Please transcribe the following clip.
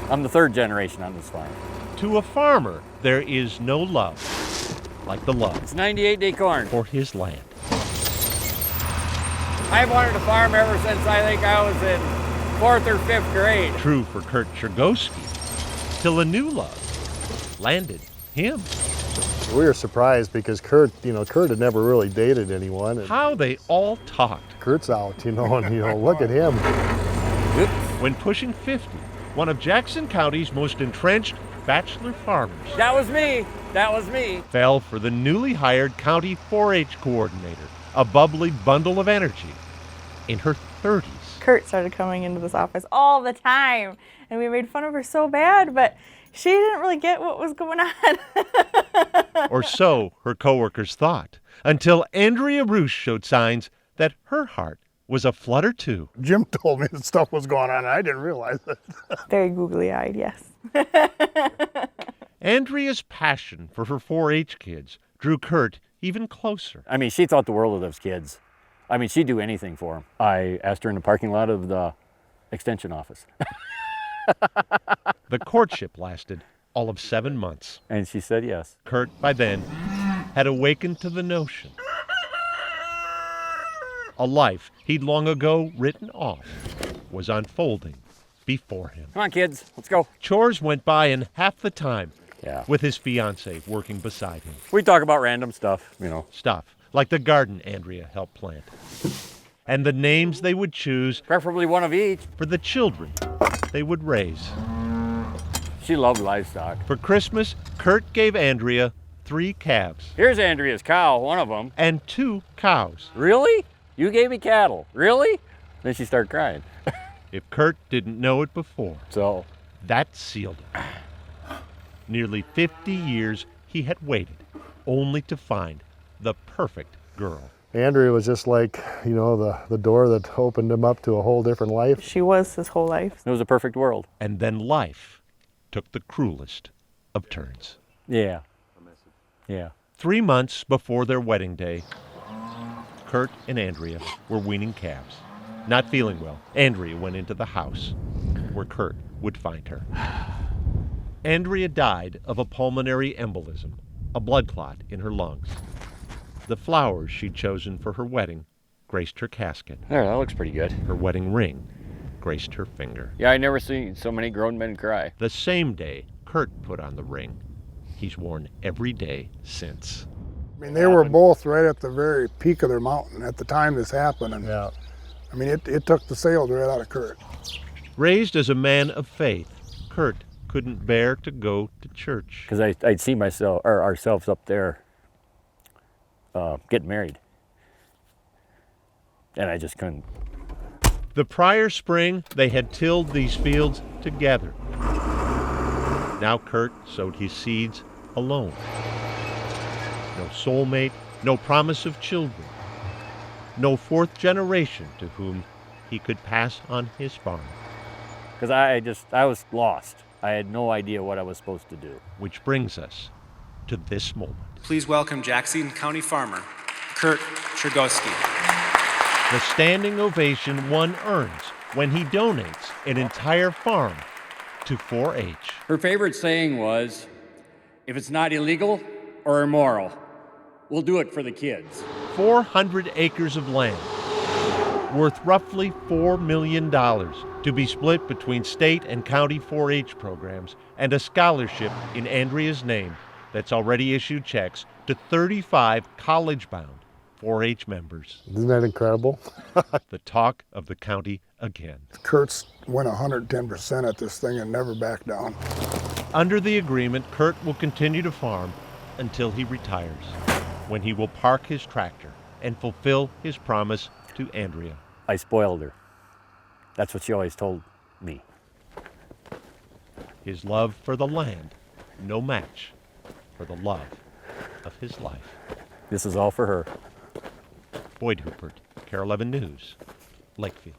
I'm the third generation on this farm. To a farmer, there is no love like the love. It's 98-day corn. For his land. I've wanted to farm ever since I think I was in 4th or 5th grade. True for Kurt Chergowski, till a new love landed him. We were surprised because Kurt had never really dated anyone. And how they all talked. Kurt's out, and look at him. Oops. When pushing 50, one of Jackson County's most entrenched bachelor farmers. That was me. Fell for the newly hired county 4-H coordinator, a bubbly bundle of energy in her 30s. Kurt started coming into this office all the time, and we made fun of her so bad, but she didn't really get what was going on. Or so her coworkers thought, until Andrea Roosh showed signs that her heart was aflutter too. Jim told me that stuff was going on, and I didn't realize it. Very googly-eyed, yes. Andrea's passion for her 4-H kids drew Kurt even closer. I mean, she thought the world of those kids. I mean, she'd do anything for them. I asked her in the parking lot of the extension office. The courtship lasted all of 7 months. And she said yes. Kurt, by then, had awakened to the notion a life he'd long ago written off was unfolding before him. Come on, kids, let's go. Chores went by in half the time, Yeah. with his fiancée working beside him. We talk about random stuff, Stuff like the garden Andrea helped plant. And the names they would choose. Preferably one of each. For the children they would raise. She loved livestock. For Christmas, Kurt gave Andrea 3 calves. Here's Andrea's cow, one of them. And 2 cows. Really? You gave me cattle? Really? Then she started crying. If Kurt didn't know it before. So that sealed it. Nearly 50 years he had waited, only to find the perfect girl. Andrea was just like, the door that opened him up to a whole different life. She was his whole life. It was a perfect world. And then life took the cruelest of turns. Yeah. Yeah. 3 months before their wedding day, Kurt and Andrea were weaning calves. Not feeling well, Andrea went into the house where Kurt would find her. Andrea died of a pulmonary embolism, a blood clot in her lungs. The flowers she'd chosen for her wedding graced her casket. There, that looks pretty good. Her wedding ring graced her finger. Yeah, I never seen so many grown men cry. The same day Kurt put on the ring, he's worn every day since. I mean, they were both right at the very peak of their mountain at the time this happened. And Yeah. I mean, it took the sail right out of Kurt. Raised as a man of faith, Kurt couldn't bear to go to church. Because I'd see ourselves up there getting married. And I just couldn't. The prior spring, they had tilled these fields together. Now Kurt sowed his seeds alone. No soulmate, no promise of children. No 4th generation to whom he could pass on his farm. Because I was lost. I had no idea what I was supposed to do. Which brings us to this moment. Please welcome Jackson County farmer, Kurt Chergowski. The standing ovation one earns when he donates an entire farm to 4-H. Her favorite saying was, if it's not illegal or immoral, we'll do it for the kids. 400 acres of land, worth roughly $4 million, to be split between state and county 4-H programs, and a scholarship in Andrea's name that's already issued checks to 35 college-bound 4-H members. Isn't that incredible? The talk of the county again. Kurt's went 110% at this thing and never backed down. Under the agreement, Kurt will continue to farm until he retires, when he will park his tractor and fulfill his promise to Andrea. I spoiled her. That's what she always told me. His love for the land, no match for the love of his life. This is all for her. Boyd Hupert, KARE 11 News, Lakefield.